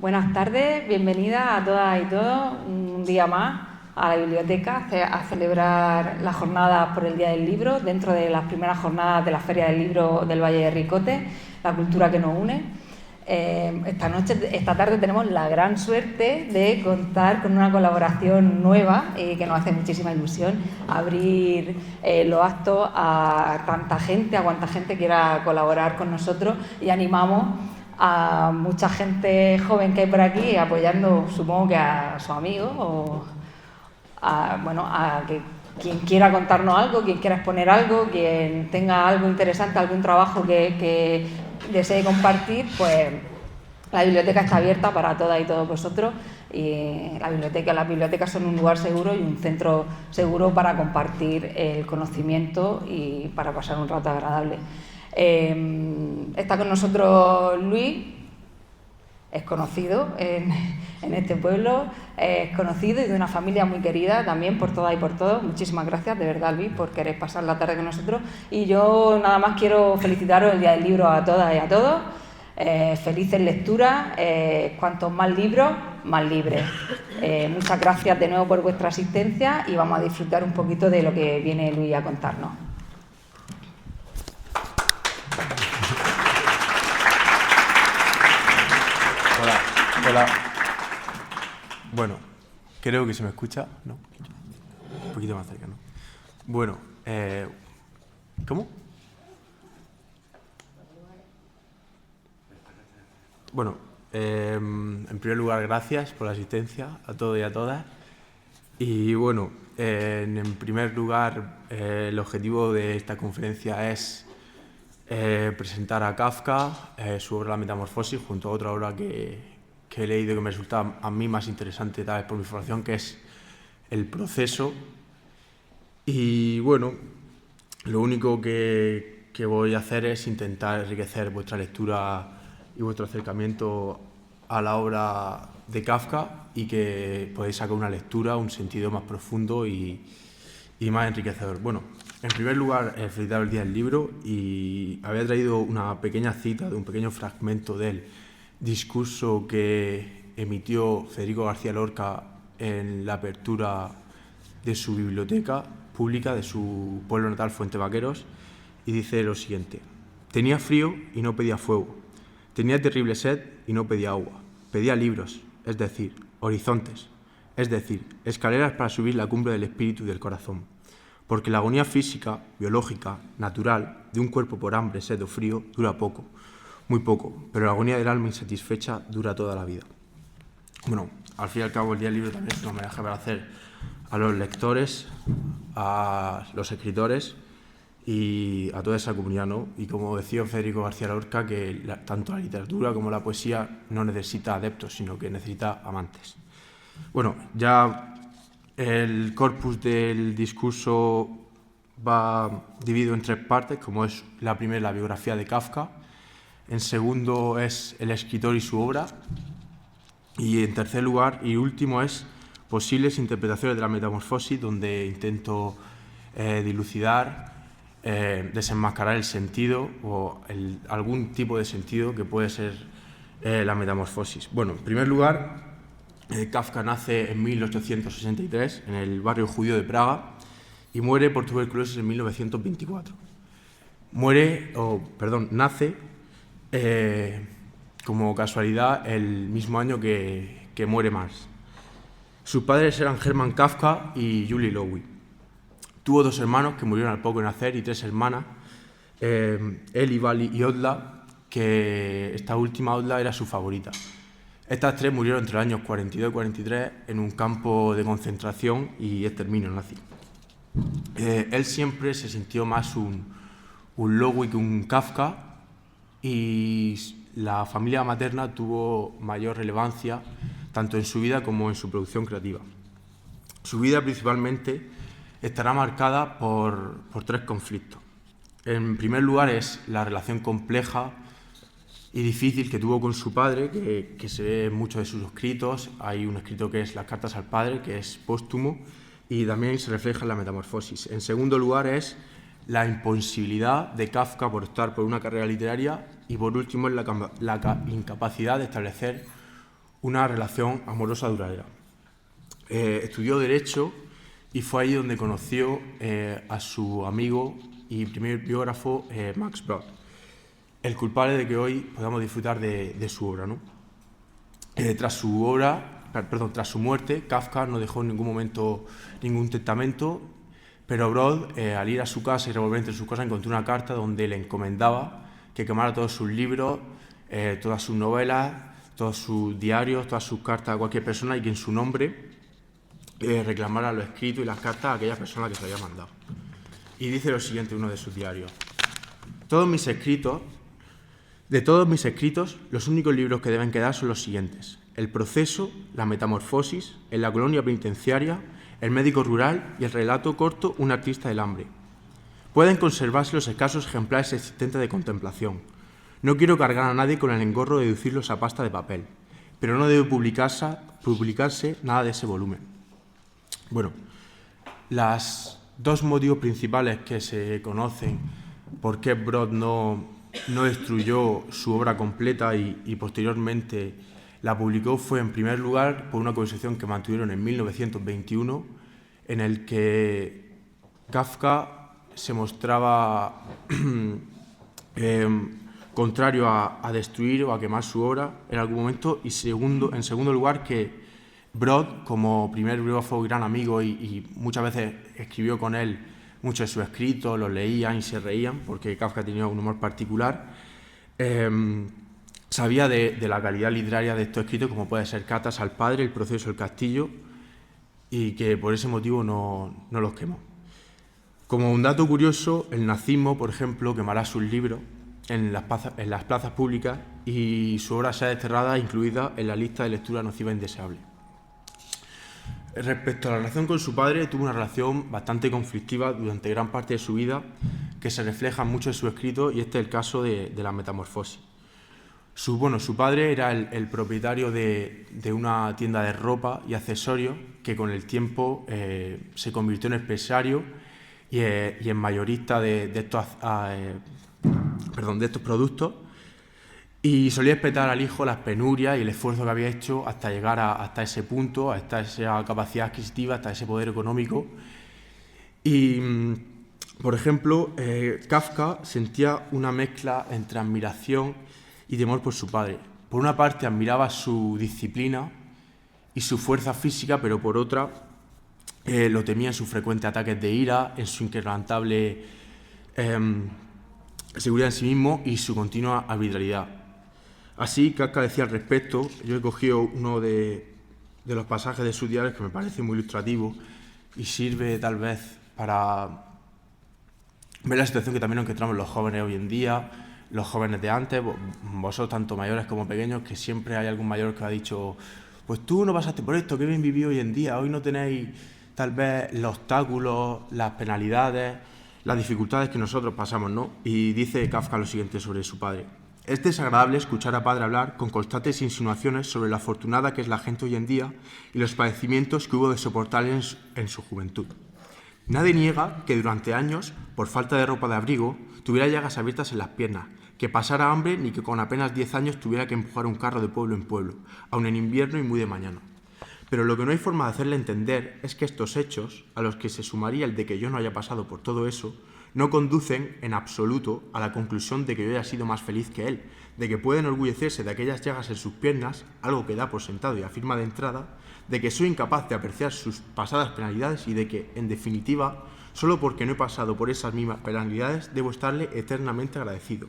Buenas tardes, bienvenidas a todas y todos un día más a la biblioteca a celebrar las jornadas por el Día del Libro, dentro de las primeras jornadas de la Feria del Libro del Valle de Ricote, la cultura que nos une. Esta tarde tenemos la gran suerte de contar con una colaboración nueva que nos hace muchísima ilusión, abrir los actos a tanta gente, a cuanta gente quiera colaborar con nosotros, y animamos a mucha gente joven que hay por aquí apoyando, supongo que a sus amigos o a que quien quiera contarnos algo, quien quiera exponer algo, quien tenga algo interesante, algún trabajo que desee compartir, pues la biblioteca está abierta para todas y todos vosotros, y las bibliotecas son un lugar seguro y un centro seguro para compartir el conocimiento y para pasar un rato agradable. Está con nosotros Luis, es conocido en este pueblo, es conocido y de una familia muy querida también por todas y por todos. Muchísimas gracias, de verdad, Luis, por querer pasar la tarde con nosotros. Y yo nada más quiero felicitaros el Día del Libro a todas y a todos. Felices lecturas, cuantos más libros, más libres. Muchas gracias de nuevo por vuestra asistencia y vamos a disfrutar un poquito de lo que viene Luis a contarnos. Hola. Bueno, creo que se me escucha, ¿no? Un poquito más cerca, ¿no? Bueno, ¿cómo? Bueno, en primer lugar, gracias por la asistencia a todos y a todas. Y bueno, en primer lugar, el objetivo de esta conferencia es presentar a Kafka, su obra La Metamorfosis, junto a otra obra que he leído que me resulta a mí más interesante, tal vez por mi formación, que es El Proceso. Y bueno, lo único que voy a hacer es intentar enriquecer vuestra lectura y vuestro acercamiento a la obra de Kafka, y que podáis sacar una lectura, un sentido más profundo y más enriquecedor. Bueno, en primer lugar, felicitar el Día del Libro, y había traído una pequeña cita de un pequeño fragmento del discurso que emitió Federico García Lorca en la apertura de su biblioteca pública de su pueblo natal, Fuentevaqueros, y dice lo siguiente: tenía frío y no pedía fuego, tenía terrible sed y no pedía agua, pedía libros, es decir, horizontes, es decir, escaleras para subir la cumbre del espíritu y del corazón, porque la agonía física, biológica, natural, de un cuerpo por hambre, sed o frío, dura poco, muy poco, pero la agonía del alma insatisfecha dura toda la vida. Bueno, al fin y al cabo el Día del Libro también es un homenaje para hacer a los lectores, a los escritores y a toda esa comunidad, ¿no? Y como decía Federico García Lorca, que tanto la literatura como la poesía no necesita adeptos, sino que necesita amantes. Bueno, ya el corpus del discurso va dividido en tres partes, como es la primera, la biografía de Kafka; en segundo es el escritor y su obra; y en tercer lugar y último es posibles interpretaciones de la metamorfosis, donde intento dilucidar, desenmascarar el sentido o algún tipo de sentido que puede ser la metamorfosis. Bueno, en primer lugar, Kafka nace en 1863 en el barrio judío de Praga y muere por tuberculosis en 1924. Nace como casualidad el mismo año que muere Marx. Sus padres eran Hermann Kafka y Julie Lowy. Tuvo dos hermanos que murieron al poco de nacer y tres hermanas, Eli, Vali y Odla, que esta última, Odla, era su favorita. Estas tres murieron entre los años 42 y 43 en un campo de concentración y exterminio nazi. Él siempre se sintió más un Lowy que un Kafka, y la familia materna tuvo mayor relevancia tanto en su vida como en su producción creativa. Su vida principalmente estará marcada por tres conflictos. En primer lugar es la relación compleja y difícil que tuvo con su padre, que se ve en muchos de sus escritos. Hay un escrito que es Las cartas al padre, que es póstumo, y también se refleja en la metamorfosis. En segundo lugar es la imposibilidad de Kafka por optar por una carrera literaria, y por último es la incapacidad de establecer una relación amorosa duradera. Estudió Derecho y fue ahí donde conoció a su amigo y primer biógrafo Max Brod, el culpable de que hoy podamos disfrutar de su obra, ¿no? Tras su muerte, Kafka no dejó en ningún momento ningún testamento, pero Brod, al ir a su casa y revolver entre sus cosas, encontró una carta donde le encomendaba que quemara todos sus libros, todas sus novelas, todos sus diarios, todas sus cartas a cualquier persona y que en su nombre reclamara lo escrito y las cartas a aquella persona que se había mandado. Y dice lo siguiente en uno de sus diarios: de todos mis escritos, los únicos libros que deben quedar son los siguientes: El proceso, La metamorfosis, En la colonia penitenciaria, El médico rural y el relato corto Un artista del hambre. Pueden conservarse los escasos ejemplares existentes de contemplación. No quiero cargar a nadie con el engorro de deducirlos a pasta de papel, pero no debe publicarse nada de ese volumen. Bueno, los dos motivos principales que se conocen por qué Brod no destruyó su obra completa y posteriormente la publicó fue, en primer lugar, por una conversación que mantuvieron en 1921, en el que Kafka se mostraba contrario a destruir o a quemar su obra en algún momento, y en segundo lugar, que Brod, como primer biógrafo, gran amigo y muchas veces escribió con él muchos de sus escritos, los leían y se reían, porque Kafka tenía un humor particular, sabía de la calidad literaria de estos escritos, como puede ser Cartas al padre, El proceso, El castillo, y que por ese motivo no los quemó. Como un dato curioso, el nazismo, por ejemplo, quemará sus libros en las plazas públicas y su obra será desterrada, incluida en la lista de lectura nociva e indeseable. Respecto a la relación con su padre, tuvo una relación bastante conflictiva durante gran parte de su vida, que se refleja en muchos de sus escritos, y este es el caso de la metamorfosis. Su padre era el propietario de una tienda de ropa y accesorios que con el tiempo se convirtió en empresario y en mayorista de estos productos, y solía espetar al hijo las penurias y el esfuerzo que había hecho hasta llegar hasta ese punto, hasta esa capacidad adquisitiva, hasta ese poder económico. Y, por ejemplo, Kafka sentía una mezcla entre admiración y temor por su padre. Por una parte, admiraba su disciplina y su fuerza física, pero por otra, lo temía en sus frecuentes ataques de ira, en su inquebrantable seguridad en sí mismo y su continua arbitrariedad. Así, Kafka decía al respecto, yo he cogido uno de los pasajes de sus diarios que me parece muy ilustrativo y sirve tal vez para ver la situación que también nos encontramos los jóvenes hoy en día, los jóvenes de antes, vosotros tanto mayores como pequeños, que siempre hay algún mayor que ha dicho: pues tú no pasaste por esto, qué bien viví hoy en día, hoy no tenéis tal vez los obstáculos, las penalidades, las dificultades que nosotros pasamos, ¿no? Y dice Kafka lo siguiente sobre su padre: es desagradable escuchar a padre hablar con constantes insinuaciones sobre lo afortunada que es la gente hoy en día y los padecimientos que hubo de soportar en su juventud. Nadie niega que durante años, por falta de ropa de abrigo, tuviera llagas abiertas en las piernas, que pasara hambre ni que con apenas 10 años tuviera que empujar un carro de pueblo en pueblo, aun en invierno y muy de mañana. Pero lo que no hay forma de hacerle entender es que estos hechos, a los que se sumaría el de que yo no haya pasado por todo eso, no conducen en absoluto a la conclusión de que yo haya sido más feliz que él, de que puede enorgullecerse de aquellas llagas en sus piernas, algo que da por sentado y afirma de entrada, de que soy incapaz de apreciar sus pasadas penalidades y de que, en definitiva, solo porque no he pasado por esas mismas penalidades debo estarle eternamente agradecido.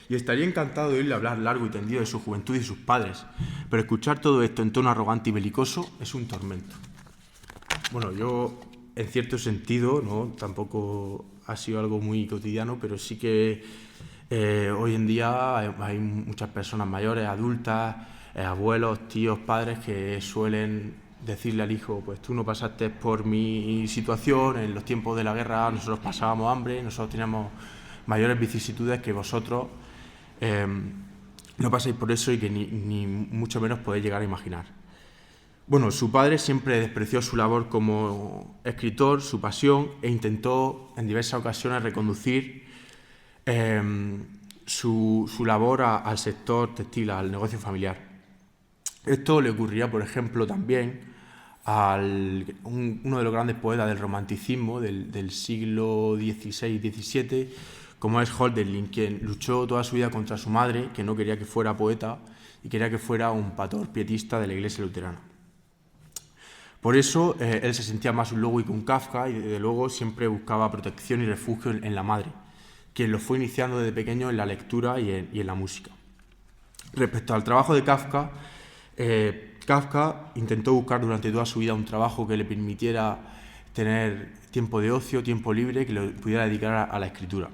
Y estaría encantado de oírle hablar largo y tendido de su juventud y sus padres, pero escuchar todo esto en tono arrogante y belicoso es un tormento. Bueno, yo, en cierto sentido, ¿no? Tampoco ha sido algo muy cotidiano, pero sí que hoy en día hay muchas personas mayores, adultas, abuelos, tíos, padres que suelen decirle al hijo: pues tú no pasaste por mi situación, en los tiempos de la guerra nosotros pasábamos hambre, nosotros teníamos mayores vicisitudes que vosotros, no pasáis por eso y que ni mucho menos podéis llegar a imaginar. Bueno, su padre siempre despreció su labor como escritor, su pasión, e intentó en diversas ocasiones reconducir su labor al sector textil, al negocio familiar. Esto le ocurría, por ejemplo, también a uno de los grandes poetas del romanticismo del siglo XVI-XVII, como es Hölderlin, quien luchó toda su vida contra su madre, que no quería que fuera poeta y quería que fuera un pastor pietista de la Iglesia luterana. Por eso él se sentía más un lobo que un Kafka, y desde luego siempre buscaba protección y refugio en la madre, quien lo fue iniciando desde pequeño en la lectura y en la música. Respecto al trabajo de Kafka, Kafka intentó buscar durante toda su vida un trabajo que le permitiera tener tiempo de ocio, tiempo libre, que lo pudiera dedicar a la escritura.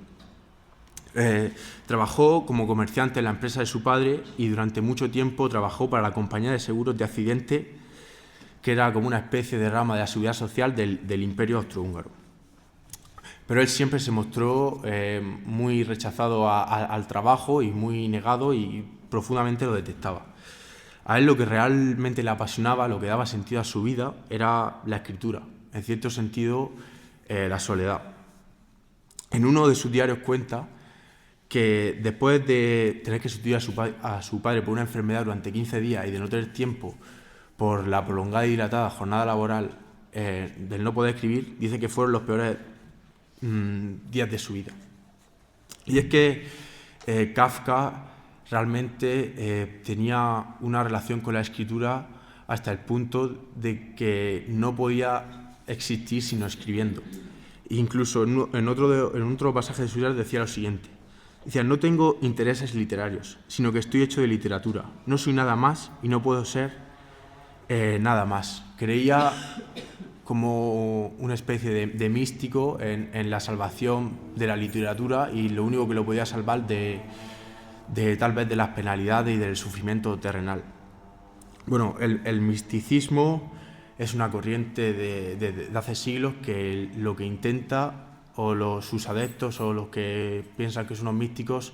Trabajó como comerciante en la empresa de su padre y durante mucho tiempo trabajó para la compañía de seguros de accidente, que era como una especie de rama de la seguridad social del Imperio Austrohúngaro. Pero él siempre se mostró muy rechazado al trabajo y muy negado, y profundamente lo detestaba. A él lo que realmente le apasionaba, lo que daba sentido a su vida, era la escritura, en cierto sentido la soledad. En uno de sus diarios cuenta que después de tener que sustituir a su padre por una enfermedad durante 15 días y de no tener tiempo por la prolongada y dilatada jornada laboral, del no poder escribir, dice que fueron los peores días de su vida. Y es que Kafka realmente tenía una relación con la escritura hasta el punto de que no podía existir sino escribiendo. Incluso en otro pasaje de su vida decía lo siguiente: decía, no tengo intereses literarios, sino que estoy hecho de literatura. No soy nada más y no puedo ser nada más. Creía como una especie de místico en la salvación de la literatura, y lo único que lo podía salvar de tal vez de las penalidades y del sufrimiento terrenal. Bueno, el misticismo es una corriente de hace siglos que lo que intenta, o sus adeptos o los que piensan que son unos místicos,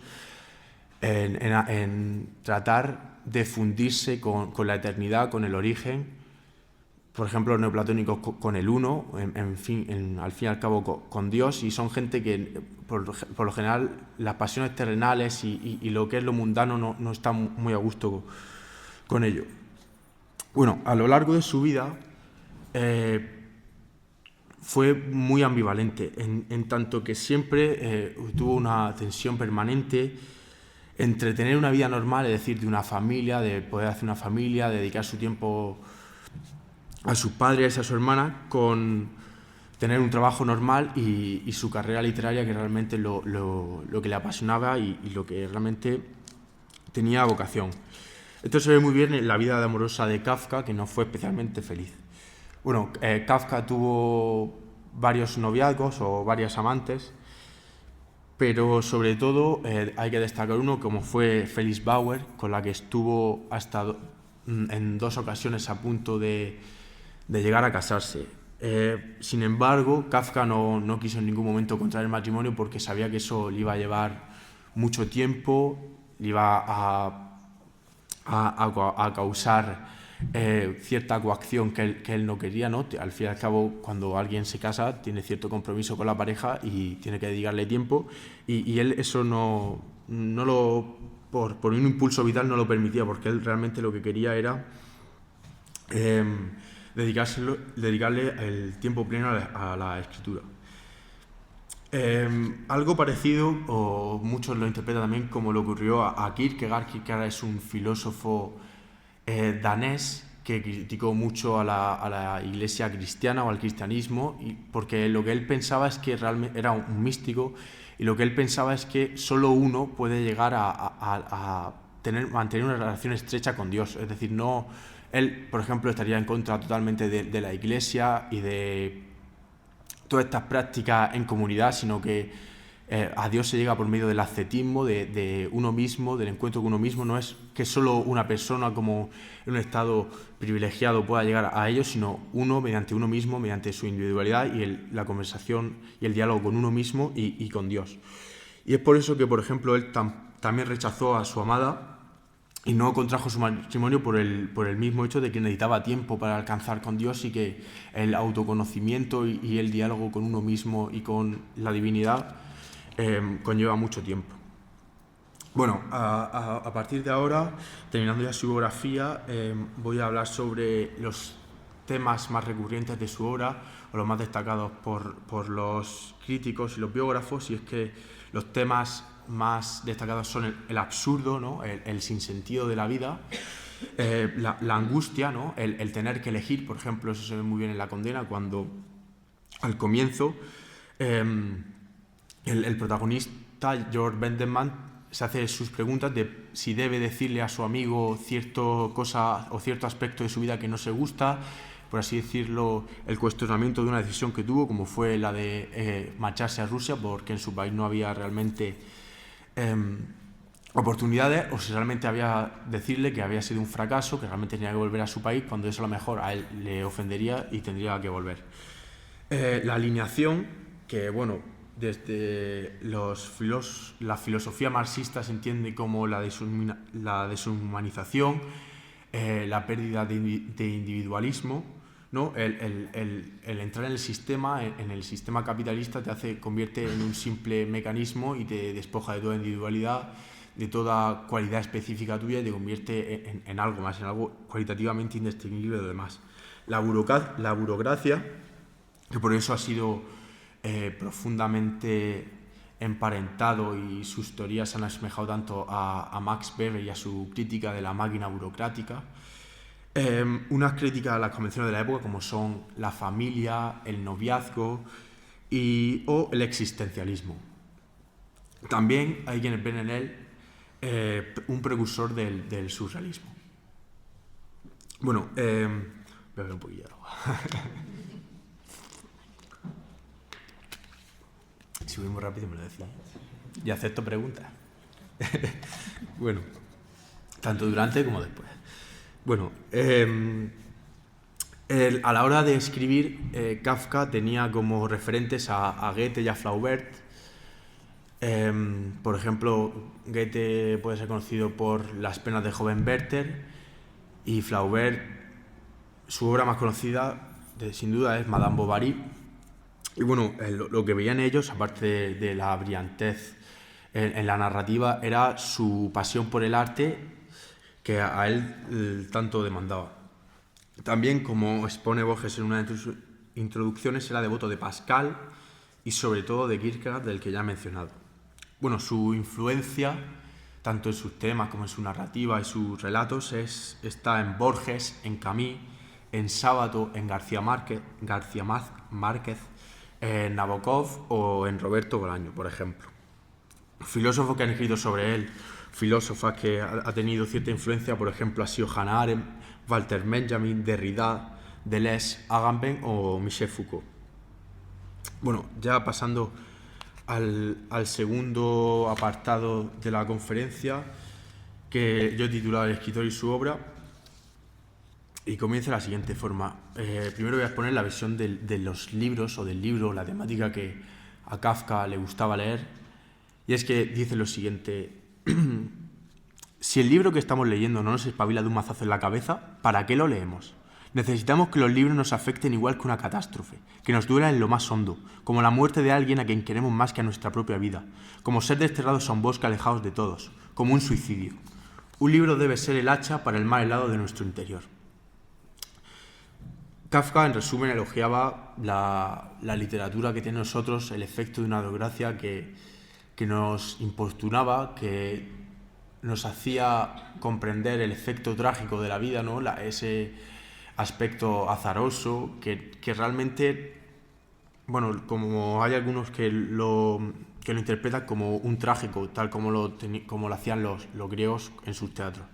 en tratar de fundirse con la eternidad, con el origen. Por ejemplo, los neoplatónicos con el uno, al fin y al cabo con Dios, y son gente que, por lo general, las pasiones terrenales y lo que es lo mundano no están muy a gusto con ello. Bueno, a lo largo de su vida fue muy ambivalente, en tanto que siempre tuvo una tensión permanente entre tener una vida normal, es decir, de una familia, de poder hacer una familia, de dedicar su tiempo a sus padres y a su hermana, con tener un trabajo normal y su carrera literaria, que realmente lo que le apasionaba y lo que realmente tenía vocación. Esto se ve muy bien en la vida amorosa de Kafka, que no fue especialmente feliz. Bueno, Kafka tuvo varios noviazgos o varias amantes, pero sobre todo hay que destacar uno, como fue Felice Bauer, con la que estuvo hasta en 2 ocasiones a punto de llegar a casarse. Sin embargo, Kafka no quiso en ningún momento contraer matrimonio, porque sabía que eso le iba a llevar mucho tiempo, le iba a causar cierta coacción que él no quería, ¿no? Al fin y al cabo, cuando alguien se casa, tiene cierto compromiso con la pareja y tiene que dedicarle tiempo, y él eso por un impulso vital no lo permitía, porque él realmente lo que quería era dedicarle el tiempo pleno a la escritura. Algo parecido, o muchos lo interpretan también, como le ocurrió a Kierkegaard. Kierkegaard es un filósofo danés que criticó mucho a la iglesia cristiana o al cristianismo, porque lo que él pensaba es que realmente era un místico, y lo que él pensaba es que solo uno puede llegar a mantener una relación estrecha con Dios. Es decir, él, por ejemplo, estaría en contra totalmente de la iglesia y de todas estas prácticas en comunidad, sino que a Dios se llega por medio del ascetismo, de uno mismo, del encuentro con uno mismo. No es que solo una persona, como en un estado privilegiado, pueda llegar a ello, sino uno mediante uno mismo, mediante su individualidad y la conversación y el diálogo con uno mismo y con Dios. Y es por eso que, por ejemplo, él también rechazó a su amada y no contrajo su matrimonio, por el mismo hecho de que necesitaba tiempo para alcanzar con Dios, y que el autoconocimiento y el diálogo con uno mismo y con la divinidad conlleva mucho tiempo. Bueno, a partir de ahora, terminando ya su biografía, voy a hablar sobre los temas más recurrentes de su obra, o los más destacados por los críticos y los biógrafos, y es que los temas más destacados son el absurdo, ¿no? el sinsentido de la vida, la angustia, ¿no? el tener que elegir. Por ejemplo, eso se ve muy bien en La condena, cuando al comienzo el protagonista, George Bendeman, se hace sus preguntas de si debe decirle a su amigo cierta cosa o cierto aspecto de su vida que no se gusta, por así decirlo, el cuestionamiento de una decisión que tuvo, como fue la de marcharse a Rusia, porque en su país no había realmente oportunidades, o si realmente había decirle que había sido un fracaso, que realmente tenía que volver a su país, cuando eso a lo mejor a él le ofendería y tendría que volver. La alineación, que bueno, desde la filosofía marxista se entiende como la deshumanización, la pérdida de individualismo, ¿no? El entrar en el sistema capitalista te convierte en un simple mecanismo y te despoja de toda individualidad, de toda cualidad específica tuya, y te convierte en algo más, en algo cualitativamente indistinguible de lo demás. La burocracia, que por eso ha sido profundamente emparentado, y sus teorías han asemejado tanto a Max Weber y a su crítica de la máquina burocrática. Unas críticas a las convenciones de la época, como son la familia, el noviazgo o el existencialismo. También hay quienes ven en él un precursor del surrealismo. Bueno, voy a beber un poquillo de agua. Si voy muy rápido me lo decís. Y acepto preguntas. Bueno, tanto durante como después. Bueno, a la hora de escribir, Kafka tenía como referentes a Goethe y a Flaubert. Por ejemplo, Goethe puede ser conocido por Las penas del joven Werther, y Flaubert, su obra más conocida, sin duda, es Madame Bovary. Y bueno, lo que veían ellos, aparte de la brillantez en la narrativa, era su pasión por el arte, que a él tanto demandaba. También, como expone Borges en una de sus introducciones, era devoto de Pascal y sobre todo de Kierkegaard, del que ya he mencionado. Bueno, su influencia, tanto en sus temas como en su narrativa y sus relatos, está en Borges, en Camus, en Sábato, en García Márquez, en Nabokov o en Roberto Bolaño, por ejemplo. Filósofos que han escrito sobre él, filósofas que ha tenido cierta influencia, por ejemplo, ha sido Hannah Arendt, Walter Benjamin, Derrida, Deleuze, Agamben o Michel Foucault. Bueno, ya pasando al segundo apartado de la conferencia, que yo he titulado El escritor y su obra, y comienza de la siguiente forma. Primero voy a exponer la versión de los libros, o del libro, la temática que a Kafka le gustaba leer, y es que dice lo siguiente: si el libro que estamos leyendo no nos espabila de un mazazo en la cabeza, ¿para qué lo leemos? Necesitamos que los libros nos afecten igual que una catástrofe, que nos duela en lo más hondo, como la muerte de alguien a quien queremos más que a nuestra propia vida, como ser desterrados a un bosque alejados de todos, como un suicidio. Un libro debe ser el hacha para el mal helado de nuestro interior. Kafka, en resumen, elogiaba la literatura que tiene en nosotros, el efecto de una desgracia que nos importunaba, que nos hacía comprender el efecto trágico de la vida, ¿no? Ese aspecto azaroso que realmente, bueno, como hay algunos que lo interpretan como un trágico, tal como lo hacían los griegos en sus teatros.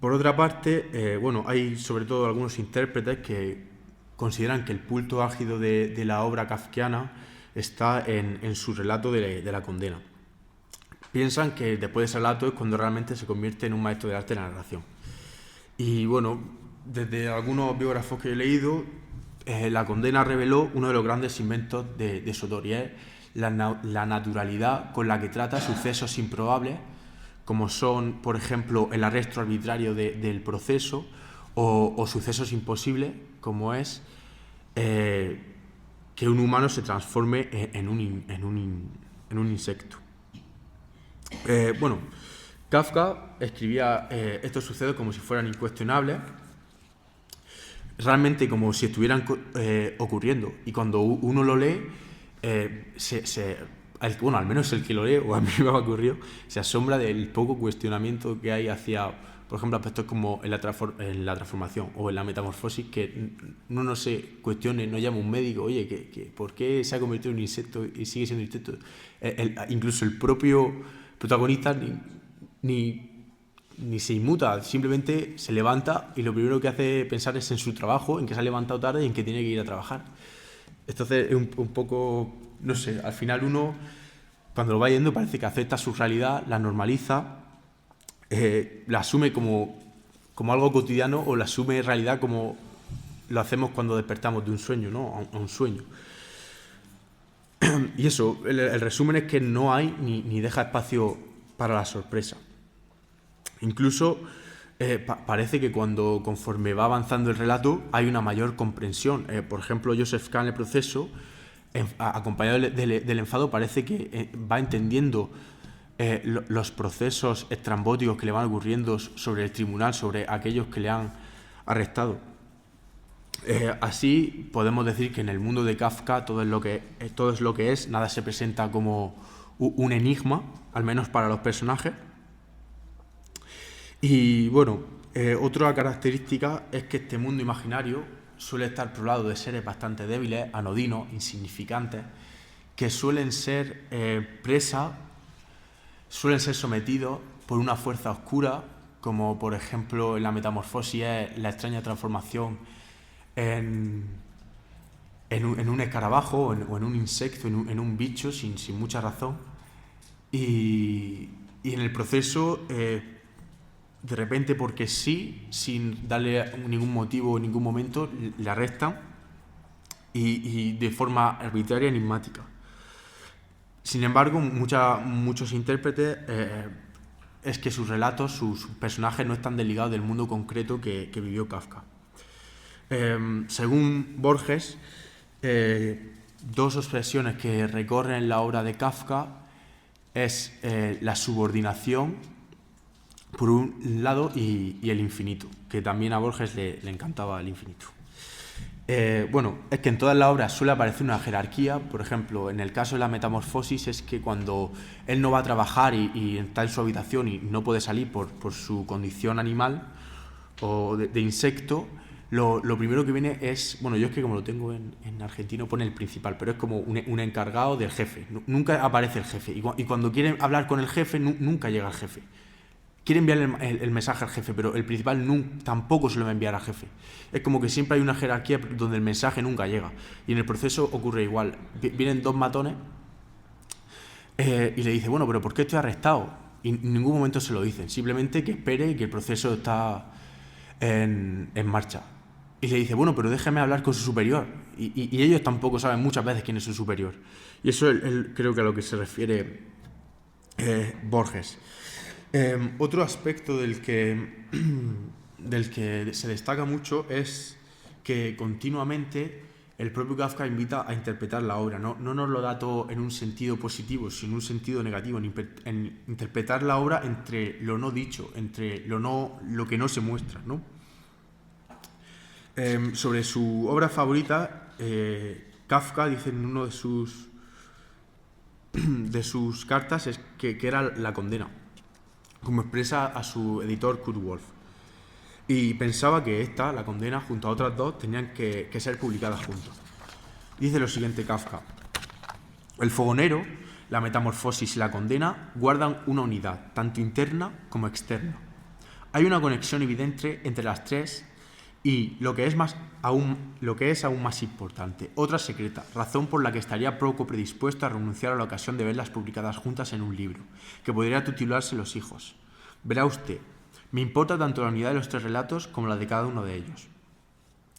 Por otra parte, bueno, hay sobre todo algunos intérpretes que consideran que el punto álgido de la obra kafkiana está en su relato de la condena. Piensan que después de ese relato es cuando realmente se convierte en un maestro de arte de la narración. Y bueno, desde algunos biógrafos que he leído, la condena reveló uno de los grandes inventos de Sodor, y es la naturalidad con la que trata sucesos improbables, como son, por ejemplo, el arresto arbitrario del proceso, o sucesos imposibles, como es que un humano se transforme en un insecto. Bueno, Kafka escribía estos sucesos como si fueran incuestionables, realmente como si estuvieran ocurriendo. Y cuando uno lo lee, bueno, al menos el que lo lee, o a mí me ha ocurrido, se asombra del poco cuestionamiento que hay hacia, por ejemplo, aspectos como en la transformación o en la metamorfosis, que uno no se cuestione, no llama a un médico, oye, ¿por qué se ha convertido en un insecto y sigue siendo insecto? Incluso el propio protagonista ni se inmuta, simplemente se levanta y lo primero que hace pensar es en su trabajo, en que se ha levantado tarde y en que tiene que ir a trabajar. Entonces es un poco, no sé, al final uno, cuando lo va yendo, parece que acepta su realidad, la normaliza, la asume como algo cotidiano, o la asume en realidad como lo hacemos cuando despertamos de un sueño, ¿no? A un sueño. Y eso, el resumen es que no hay ni deja espacio para la sorpresa. Incluso parece que conforme va avanzando el relato hay una mayor comprensión. Por ejemplo, Joseph K. en el proceso, acompañado del enfado, parece que va entendiendo los procesos estrambóticos que le van ocurriendo sobre el tribunal, sobre aquellos que le han arrestado. Así podemos decir que en el mundo de Kafka todo es lo que es, nada se presenta como un enigma, al menos para los personajes. Y bueno, otra característica es que este mundo imaginario suele estar poblado de seres bastante débiles, anodinos, insignificantes, que suelen ser suelen ser sometidos por una fuerza oscura, como por ejemplo en la metamorfosis es la extraña transformación en un escarabajo o en un insecto, en un bicho sin mucha razón. Y en el proceso, de repente, porque sí, sin darle ningún motivo en ningún momento, le arrestan y de forma arbitraria, enigmática. Sin embargo, muchos intérpretes es que sus relatos, sus personajes no están desligados del mundo concreto que vivió Kafka. Según Borges, dos expresiones que recorren la obra de Kafka es la subordinación, por un lado, y el infinito, que también a Borges le encantaba el infinito. Bueno, es que en todas las obras suele aparecer una jerarquía. Por ejemplo, en el caso de la metamorfosis es que cuando él no va a trabajar y está en su habitación y no puede salir por su condición animal o de insecto, lo primero que viene es, bueno, yo es que como lo tengo en argentino pone el principal, pero es como un encargado del jefe. Nunca aparece el jefe y cuando quieren hablar con el jefe nunca llega el jefe. Quiere enviar el mensaje al jefe, pero el principal tampoco se lo va a enviar al jefe. Es como que siempre hay una jerarquía donde el mensaje nunca llega. Y en el proceso ocurre igual. Vienen dos matones y le dice, bueno, pero ¿por qué estoy arrestado? Y en ningún momento se lo dicen. Simplemente que espere y que el proceso está en marcha. Y le dice, bueno, pero déjeme hablar con su superior. Y ellos tampoco saben muchas veces quién es su superior. Y eso creo que a lo que se refiere Borges. Otro aspecto del que se destaca mucho es que continuamente el propio Kafka invita a interpretar la obra. No nos lo da todo en un sentido positivo, sino en un sentido negativo, en interpretar la obra entre lo no dicho, entre lo que no se muestra, ¿no? Sobre su obra favorita, Kafka dice en uno de sus cartas que era La condena, como expresa a su editor Kurt Wolff. Y pensaba que La condena, junto a otras dos, tenían que ser publicadas juntos. Dice lo siguiente Kafka: el fogonero, la metamorfosis y la condena guardan una unidad, tanto interna como externa. Hay una conexión evidente entre las tres y lo que es aún más importante, otra secreta, razón por la que estaría poco predispuesto a renunciar a la ocasión de verlas publicadas juntas en un libro, que podría titularse Los hijos. Verá usted, me importa tanto la unidad de los tres relatos como la de cada uno de ellos.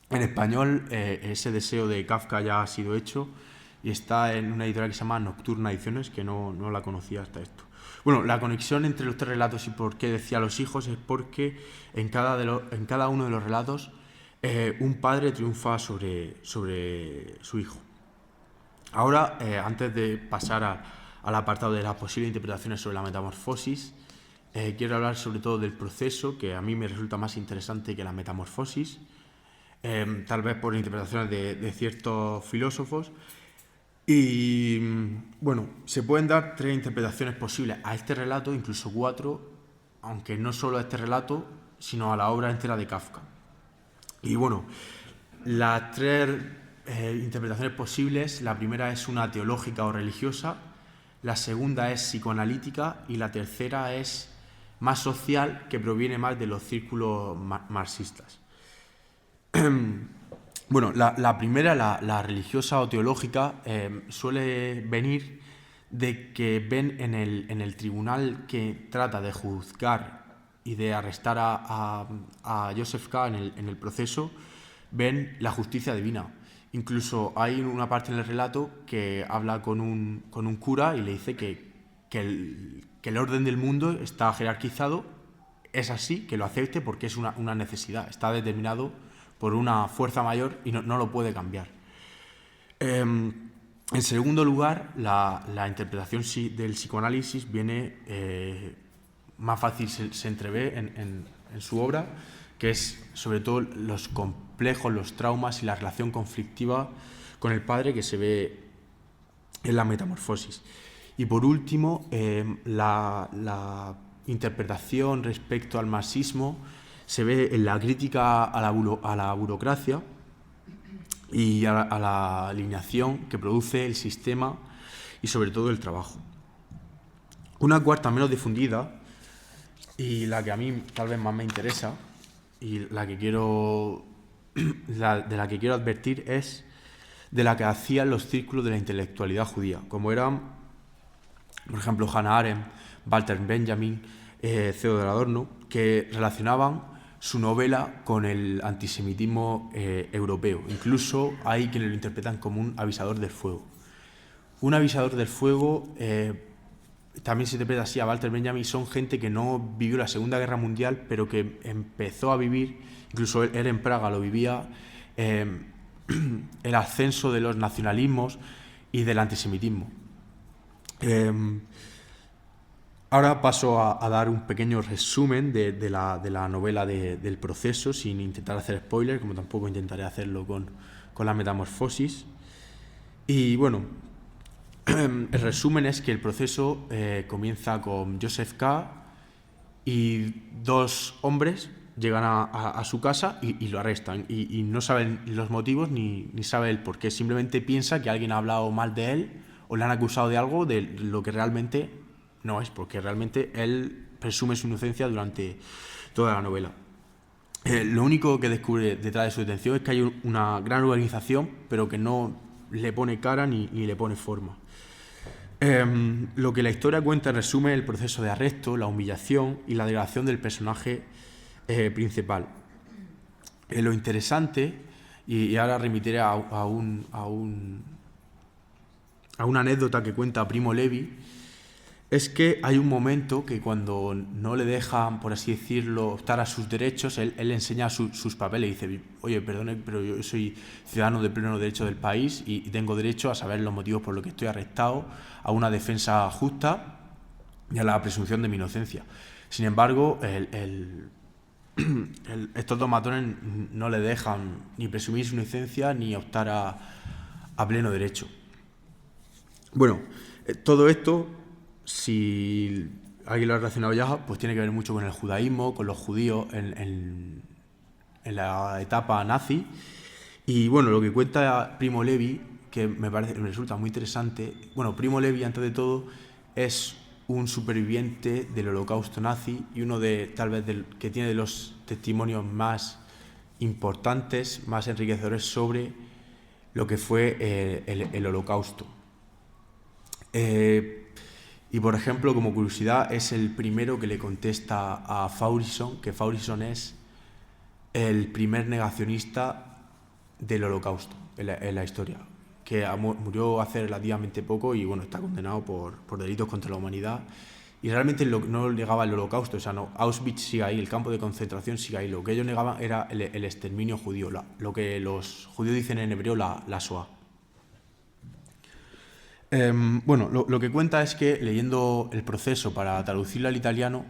En español, ese deseo de Kafka ya ha sido hecho y está en una editorial que se llama Nocturna Ediciones, que no la conocía hasta esto. Bueno, la conexión entre los tres relatos y por qué decía Los hijos es porque en cada uno de los relatos un padre triunfa sobre su hijo. Ahora, antes de pasar al apartado de las posibles interpretaciones sobre la metamorfosis. Quiero hablar sobre todo del proceso, que a mí me resulta más interesante que la metamorfosis, tal vez por interpretaciones de ciertos filósofos. Y bueno, se pueden dar 3 interpretaciones posibles a este relato, incluso 4, aunque no solo a este relato, sino a la obra entera de Kafka. Y bueno, las 3 interpretaciones posibles, la primera es una teológica o religiosa, la segunda es psicoanalítica y la tercera es más social, que proviene más de los círculos marxistas. Bueno, la primera, la religiosa o teológica, suele venir de que ven en el tribunal que trata de juzgar y de arrestar a Joseph K. en el proceso, ven la justicia divina. Incluso hay una parte en el relato que habla con un cura y le dice que el orden del mundo está jerarquizado, es así, que lo acepte porque es una necesidad, está determinado por una fuerza mayor y no lo puede cambiar. En segundo lugar, la interpretación del psicoanálisis viene más fácil, se entrevé en su obra, que es sobre todo los complejos, los traumas y la relación conflictiva con el padre que se ve en la metamorfosis. Y por último, la interpretación respecto al marxismo se ve en la crítica a la burocracia y a la alineación que produce el sistema y sobre todo el trabajo. Una cuarta menos difundida, y la que a mí tal vez más me interesa y de la que quiero advertir, es de la que hacían los círculos de la intelectualidad judía, como eran, por ejemplo, Hannah Arendt, Walter Benjamin, Theodor Adorno, que relacionaban su novela con el antisemitismo europeo. Incluso hay quienes lo interpretan como un avisador del fuego. Un avisador del fuego también se interpreta así a Walter Benjamin. Son gente que no vivió la Segunda Guerra Mundial, pero que empezó a vivir, incluso él en Praga lo vivía, el ascenso de los nacionalismos y del antisemitismo. Ahora paso a dar un pequeño resumen de la novela del proceso, sin intentar hacer spoiler, como tampoco intentaré hacerlo con la metamorfosis. Y bueno, el resumen es que el proceso comienza con Joseph K. y 2 hombres llegan a su casa y lo arrestan. Y no saben los motivos ni sabe el por qué. Simplemente piensa que alguien ha hablado mal de él o le han acusado de algo de lo que realmente no es, porque realmente él presume su inocencia durante toda la novela. Lo único que descubre detrás de su detención es que hay una gran organización, pero que no le pone cara ni le pone forma. Lo que la historia cuenta resume el proceso de arresto, la humillación y la degradación del personaje principal. Lo interesante, y ahora remitiré a una anécdota que cuenta Primo Levi, es que hay un momento que cuando no le dejan, por así decirlo, optar a sus derechos, él enseña sus papeles y dice: oye, perdone, pero yo soy ciudadano de pleno derecho del país y tengo derecho a saber los motivos por los que estoy arrestado, a una defensa justa y a la presunción de mi inocencia. Sin embargo, estos 2 matones no le dejan ni presumir su inocencia ni optar a pleno derecho. Bueno, todo esto, si alguien lo ha relacionado ya, pues tiene que ver mucho con el judaísmo, con los judíos en la etapa nazi. Y bueno, lo que cuenta Primo Levi, que me resulta muy interesante. Bueno, Primo Levi, antes de todo, es un superviviente del Holocausto nazi y uno tal vez que tiene de los testimonios más importantes, más enriquecedores sobre lo que fue el Holocausto. Y por ejemplo, como curiosidad, es el primero que le contesta a Faurisson, que Faurisson es el primer negacionista del Holocausto en la historia, que murió hace relativamente poco y bueno, está condenado por delitos contra la humanidad. Y realmente no negaba el Holocausto, o sea, no, Auschwitz sigue ahí, el campo de concentración sigue ahí. Lo que ellos negaban era el exterminio judío, lo que los judíos dicen en hebreo la Shoah. Bueno, lo que cuenta es que leyendo el proceso para traducirlo al italiano,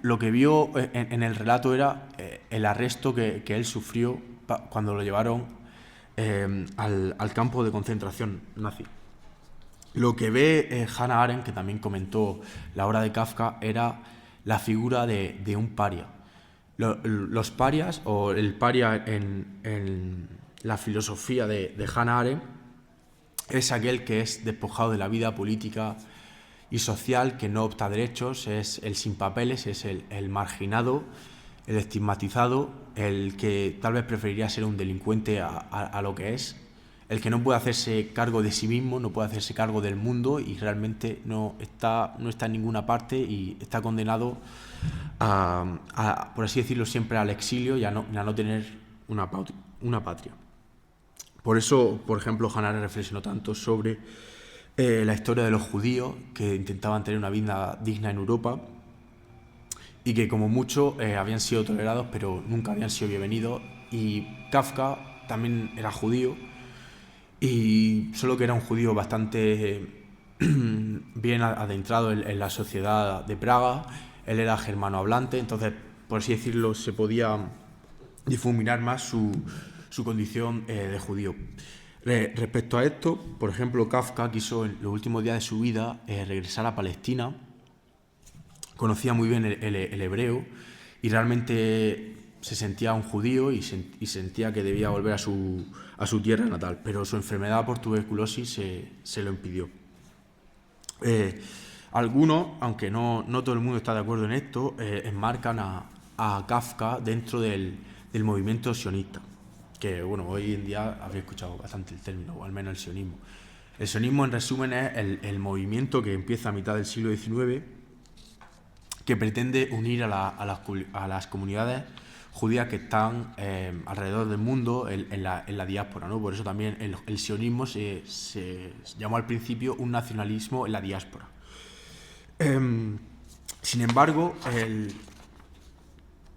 lo que vio en el relato era el arresto que él sufrió cuando lo llevaron al campo de concentración nazi. Lo que ve Hannah Arendt, que también comentó la obra de Kafka, era la figura de un paria. Los parias, o el paria en la filosofía de Hannah Arendt, es aquel que es despojado de la vida política y social, que no opta a derechos, es el sin papeles, es el marginado, el estigmatizado, el que tal vez preferiría ser un delincuente a lo que es, el que no puede hacerse cargo de sí mismo, no puede hacerse cargo del mundo y realmente no está en ninguna parte y está condenado por así decirlo, siempre al exilio y a no tener una patria. Por eso, por ejemplo, Hannah Arendt reflexionó tanto sobre la historia de los judíos que intentaban tener una vida digna en Europa y que como mucho habían sido tolerados pero nunca habían sido bienvenidos, y Kafka también era judío, y solo que era un judío bastante bien adentrado en la sociedad de Praga. Él era germanohablante, entonces, por así decirlo, se podía difuminar más su condición de judío. Respecto a esto, por ejemplo, Kafka quiso en los últimos días de su vida regresar a Palestina. Conocía muy bien el hebreo y realmente se sentía un judío y sentía que debía volver a su tierra natal, pero su enfermedad por tuberculosis se lo impidió. Algunos, aunque no todo el mundo está de acuerdo en esto, enmarcan a Kafka dentro del movimiento sionista, que bueno, hoy en día habéis escuchado bastante el término, o al menos el sionismo. El sionismo, en resumen, es el movimiento que empieza a mitad del siglo XIX, que pretende unir a las comunidades judías que están alrededor del mundo en la diáspora, ¿no? Por eso también el sionismo se llamó al principio un nacionalismo en la diáspora. Sin embargo,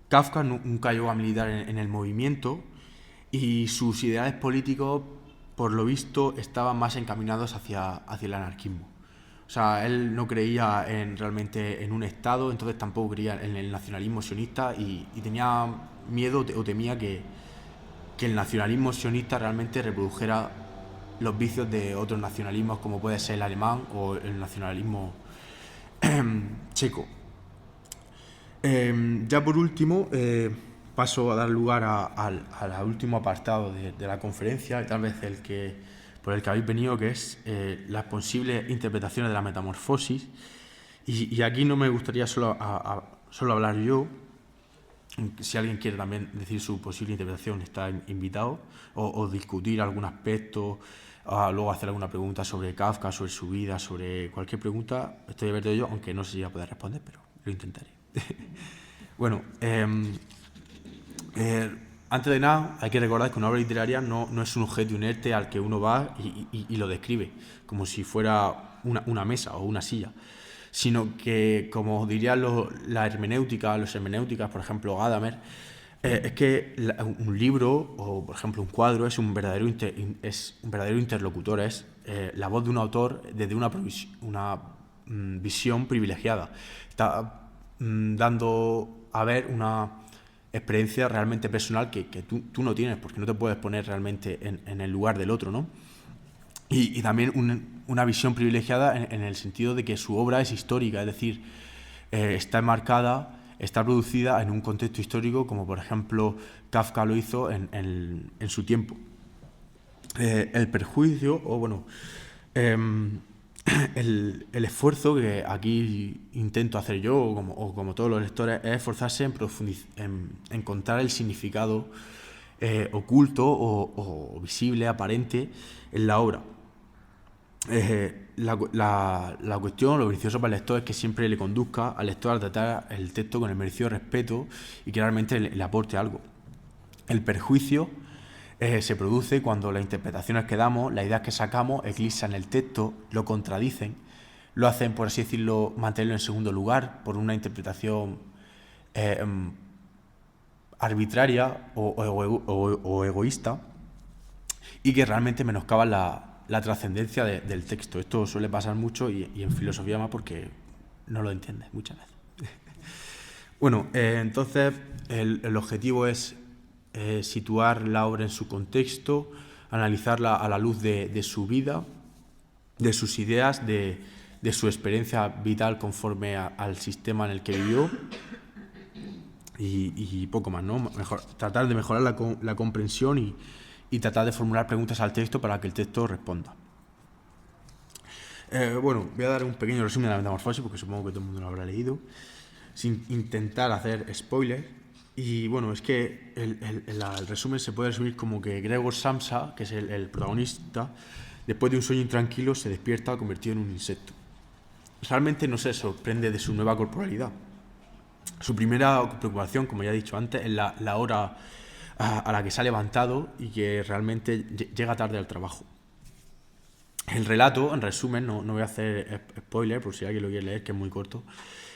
Kafka nunca llegó a militar en el movimiento y sus ideales políticos, por lo visto, estaban más encaminados hacia el anarquismo. O sea, él no creía realmente en un Estado, entonces tampoco creía en el nacionalismo sionista y tenía miedo o temía que el nacionalismo sionista realmente reprodujera los vicios de otros nacionalismos, como puede ser el alemán o el nacionalismo checo. Ya por último, paso a dar lugar al último apartado de la conferencia, y tal vez por el que habéis venido, que es las posibles interpretaciones de la metamorfosis. Y aquí no me gustaría solo hablar yo. Si alguien quiere también decir su posible interpretación, está invitado, o discutir algún aspecto, luego hacer alguna pregunta sobre Kafka, sobre su vida, sobre cualquier pregunta. Estoy abierto a ello, aunque no sé si voy a poder responder, pero lo intentaré. Bueno, antes de nada hay que recordar que una obra literaria no es un objeto inerte al que uno va y lo describe como si fuera una mesa o una silla, sino que, como dirían los hermenéuticas, por ejemplo Gadamer, es que un libro o, por ejemplo, un cuadro es un verdadero interlocutor, es la voz de un autor desde una visión privilegiada. Está dando a ver una experiencia realmente personal que tú no tienes, porque no te puedes poner realmente en el lugar del otro, ¿no? Y también una visión privilegiada en el sentido de que su obra es histórica, es decir, está enmarcada, está producida en un contexto histórico, como por ejemplo Kafka lo hizo en su tiempo. El perjuicio, o bueno, el esfuerzo que aquí intento hacer yo, o como todos los lectores, es esforzarse en encontrar el significado oculto o visible, aparente en la obra. La cuestión, lo beneficioso para el lector, es que siempre le conduzca al lector a tratar el texto con el merecido respeto y que realmente le aporte algo. El perjuicio se produce cuando las interpretaciones que damos, las ideas que sacamos, eclipsan el texto, lo contradicen, lo hacen, por así decirlo, mantenerlo en segundo lugar por una interpretación arbitraria o egoísta, y que realmente menoscaban la trascendencia del texto. Esto suele pasar mucho y en filosofía más porque no lo entiendes muchas veces. Bueno, entonces el objetivo es situar la obra en su contexto, analizarla a la luz de su vida, de sus ideas, de su experiencia vital conforme al sistema en el que vivió y poco más, ¿no? Tratar de mejorar la comprensión y tratar de formular preguntas al texto para que el texto responda. Bueno, voy a dar un pequeño resumen de la Metamorfosis porque supongo que todo el mundo lo habrá leído, sin intentar hacer spoilers. Y bueno, es que el resumen se puede resumir como que Gregor Samsa, que es el protagonista, después de un sueño intranquilo se despierta convertido en un insecto. Realmente no se sorprende de su nueva corporalidad. Su primera preocupación, como ya he dicho antes, es la hora a la que se ha levantado y que realmente llega tarde al trabajo. El relato, en resumen, no voy a hacer spoiler por si alguien lo quiere leer, que es muy corto.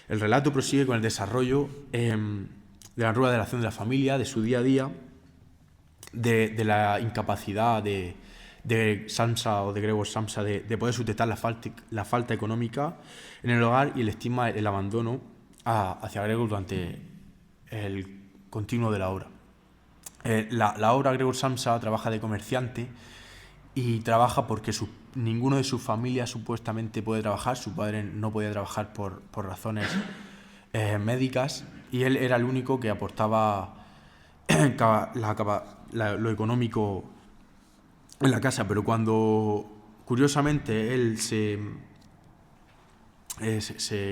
El relato prosigue con el desarrollo de la nueva relación de la familia, de su día a día, de la incapacidad de Samsa o de Gregor Samsa de poder sustentar la falta económica en el hogar y el estigma, el abandono hacia Gregor durante el continuo de la obra. La obra Gregor Samsa trabaja de comerciante y trabaja porque ninguno de sus familias supuestamente puede trabajar. Su padre no podía trabajar por razones médicas y él era el único que aportaba lo económico en la casa, pero cuando curiosamente él se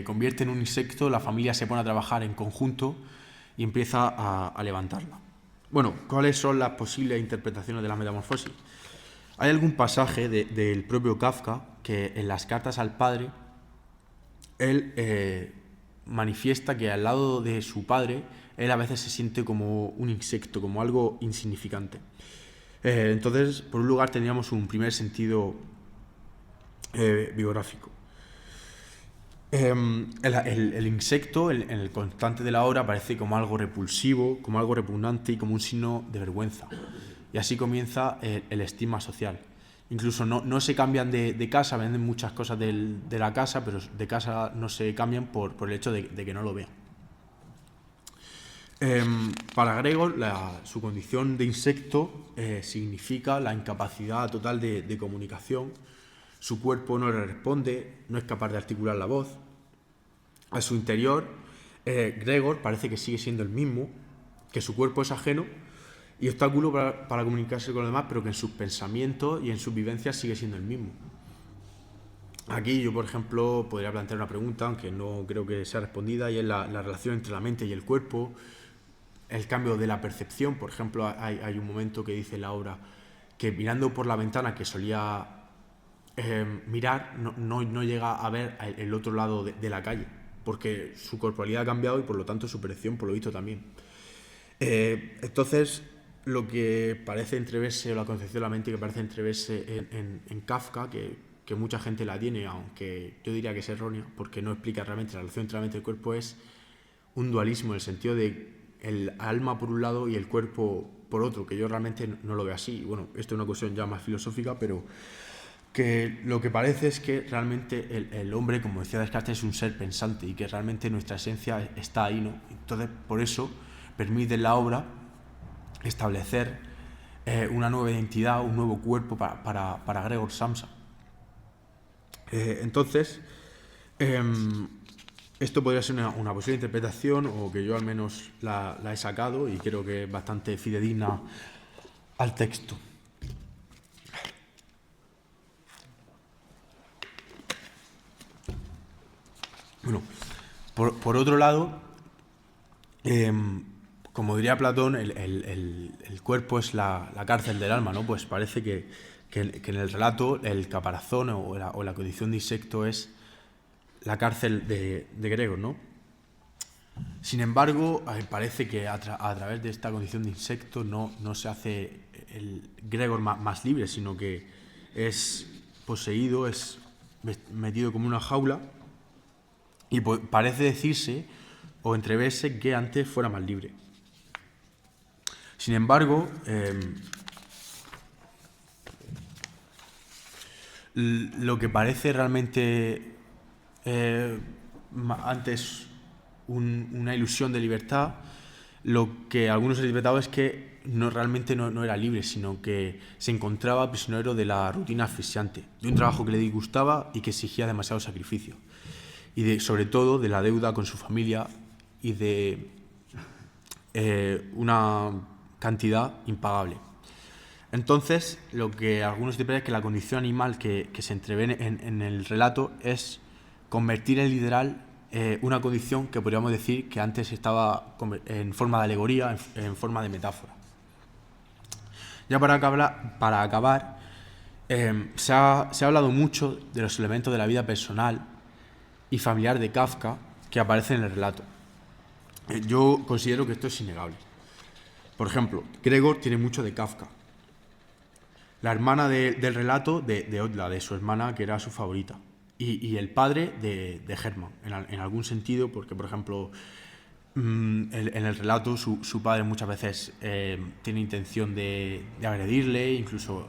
convierte en un insecto, la familia se pone a trabajar en conjunto y empieza a levantarla. Bueno, ¿cuáles son las posibles interpretaciones de la metamorfosis? Hay algún pasaje del propio Kafka que en las cartas al padre él manifiesta que al lado de su padre él a veces se siente como un insecto, como algo insignificante. Entonces, por un lugar tendríamos un primer sentido biográfico. El insecto en el constante de la obra aparece como algo repulsivo, como algo repugnante y como un signo de vergüenza. Y así comienza el estigma social. Incluso no se cambian de casa, venden muchas cosas de la casa, pero de casa no se cambian por el hecho de que no lo vean. Para Gregor, su condición de insecto significa la incapacidad total de comunicación. Su cuerpo no le responde, no es capaz de articular la voz. A su interior, Gregor parece que sigue siendo el mismo, que su cuerpo es ajeno y obstáculo para comunicarse con los demás, pero que en sus pensamientos y en sus vivencias sigue siendo el mismo. Aquí yo, por ejemplo, podría plantear una pregunta, aunque no creo que sea respondida, y es la relación entre la mente y el cuerpo, el cambio de la percepción. Por ejemplo, hay un momento que dice la obra que mirando por la ventana que solía mirar, no llega a ver el otro lado de la calle, porque su corporalidad ha cambiado y por lo tanto su percepción por lo visto también. Entonces, lo que parece entreverse, o la concepción de la mente que parece entreverse en Kafka, que mucha gente la tiene, aunque yo diría que es errónea, porque no explica realmente la relación entre la mente y el cuerpo, es un dualismo en el sentido de el alma por un lado y el cuerpo por otro, que yo realmente no lo veo así. Bueno, esto es una cuestión ya más filosófica, pero que lo que parece es que realmente el hombre, como decía Descartes, es un ser pensante y que realmente nuestra esencia está ahí, ¿no? Entonces, por eso permite en la obra establecer una nueva identidad, un nuevo cuerpo para Gregor Samsa. Entonces, esto podría ser una posible interpretación, o que yo al menos la he sacado y creo que es bastante fidedigna al texto. Bueno, por otro lado, como diría Platón, el cuerpo es la cárcel del alma, ¿no? Pues parece que en el relato el caparazón o la condición de insecto es la cárcel de Gregor, ¿no? Sin embargo, parece que a través de esta condición de insecto no se hace el Gregor más libre, sino que es poseído, es metido como una jaula y parece decirse o entreverse que antes fuera más libre. Sin embargo, lo que parece realmente antes una ilusión de libertad, lo que algunos han interpretado es que realmente no era libre, sino que se encontraba prisionero de la rutina asfixiante, de un trabajo que le disgustaba y que exigía demasiado sacrificio, y sobre todo de la deuda con su familia y de una cantidad impagable. Entonces, lo que algunos interpretan es que la condición animal que se entrevé en el relato es convertir en literal una condición que podríamos decir que antes estaba en forma de alegoría, en forma de metáfora. Ya para acabar se ha hablado mucho de los elementos de la vida personal y familiar de Kafka que aparecen en el relato. Yo considero que esto es innegable. Por ejemplo, Gregor tiene mucho de Kafka. La hermana del relato de Odla, de su hermana, que era su favorita. Y el padre de Hermann, en algún sentido, porque, por ejemplo, en el relato su padre muchas veces tiene intención de agredirle, incluso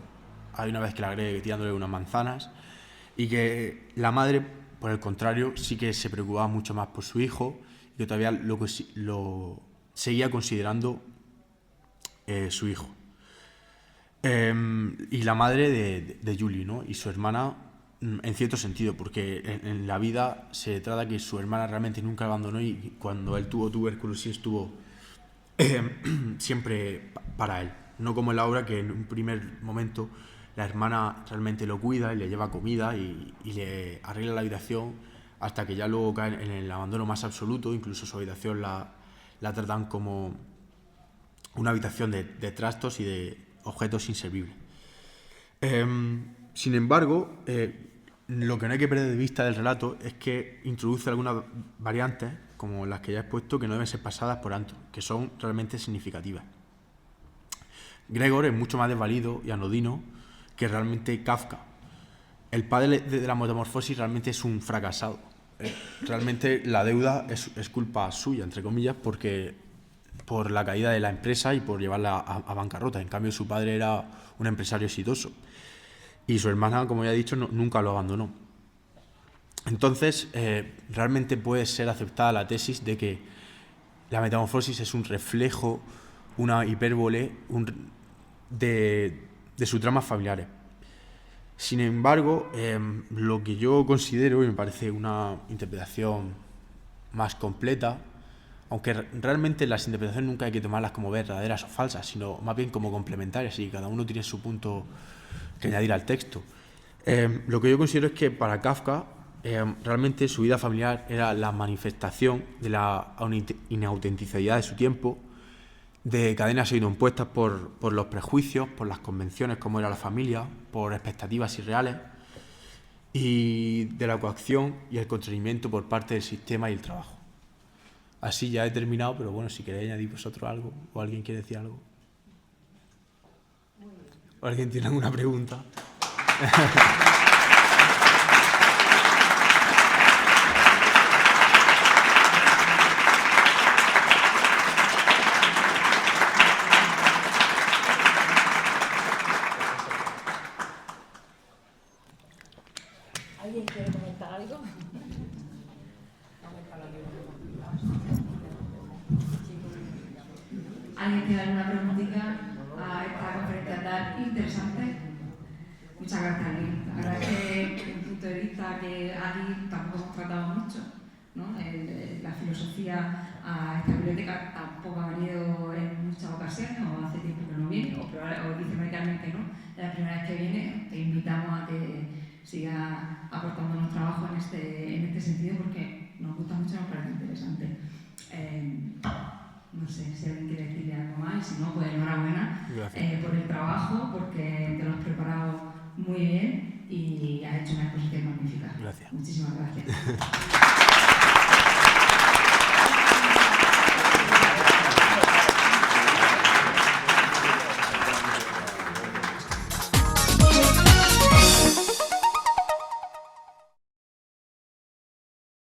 hay una vez que le agrede tirándole unas manzanas, y que la madre, por el contrario, sí que se preocupaba mucho más por su hijo, y que todavía lo seguía considerando su hijo. Y la madre de Julie, ¿no? Y su hermana, en cierto sentido, porque en la vida se trata que su hermana realmente nunca lo abandonó, y cuando él tuvo tuberculosis estuvo siempre para él. No como en la obra, que en un primer momento la hermana realmente lo cuida y le lleva comida y le arregla la habitación, hasta que ya luego cae en el abandono más absoluto. Incluso su habitación la tratan como una habitación de trastos y de objetos inservibles. Sin embargo, lo que no hay que perder de vista del relato es que introduce algunas variantes, como las que ya he expuesto, que no deben ser pasadas por alto, que son realmente significativas. Gregor es mucho más desvalido y anodino que realmente Kafka. El padre de la metamorfosis realmente es un fracasado. Realmente la deuda es culpa suya, entre comillas, por la caída de la empresa y por llevarla a bancarrota. En cambio, su padre era un empresario exitoso. Y su hermana, como ya he dicho, nunca lo abandonó. Entonces, realmente puede ser aceptada la tesis de que la metamorfosis es un reflejo, una hipérbole de sus tramas familiares. Sin embargo, lo que yo considero, y me parece una interpretación más completa, aunque realmente las interpretaciones nunca hay que tomarlas como verdaderas o falsas, sino más bien como complementarias, y cada uno tiene su punto que añadir al texto. Lo que yo considero es que para Kafka realmente su vida familiar era la manifestación de la inautenticidad de su tiempo, de cadenas autoimpuestas por los prejuicios, por las convenciones como era la familia, por expectativas irreales, y de la coacción y el constreñimiento por parte del sistema y el trabajo. Así ya he terminado, pero bueno, si queréis añadir vosotros algo, o alguien quiere decir algo. ¿O alguien tiene alguna pregunta? ¿Alguien quiere comentar algo? ¿Alguien tiene alguna preguntita a esta conferencia tan interesante? Muchas gracias, Luis. La verdad es que un punto de vista que aquí tampoco hemos tratado mucho, ¿no? La filosofía a esta biblioteca tampoco ha venido en muchas ocasiones, o hace tiempo que no viene, o dice radicalmente que no. Es la primera vez que viene. Te invitamos a que siga aportándonos trabajo en este sentido, porque nos gusta mucho y nos parece interesante. No sé si alguien quiere decirle algo más, y si no, pues enhorabuena por el trabajo, porque te lo has preparado muy bien y has hecho una exposición magnífica. Gracias. Muchísimas gracias.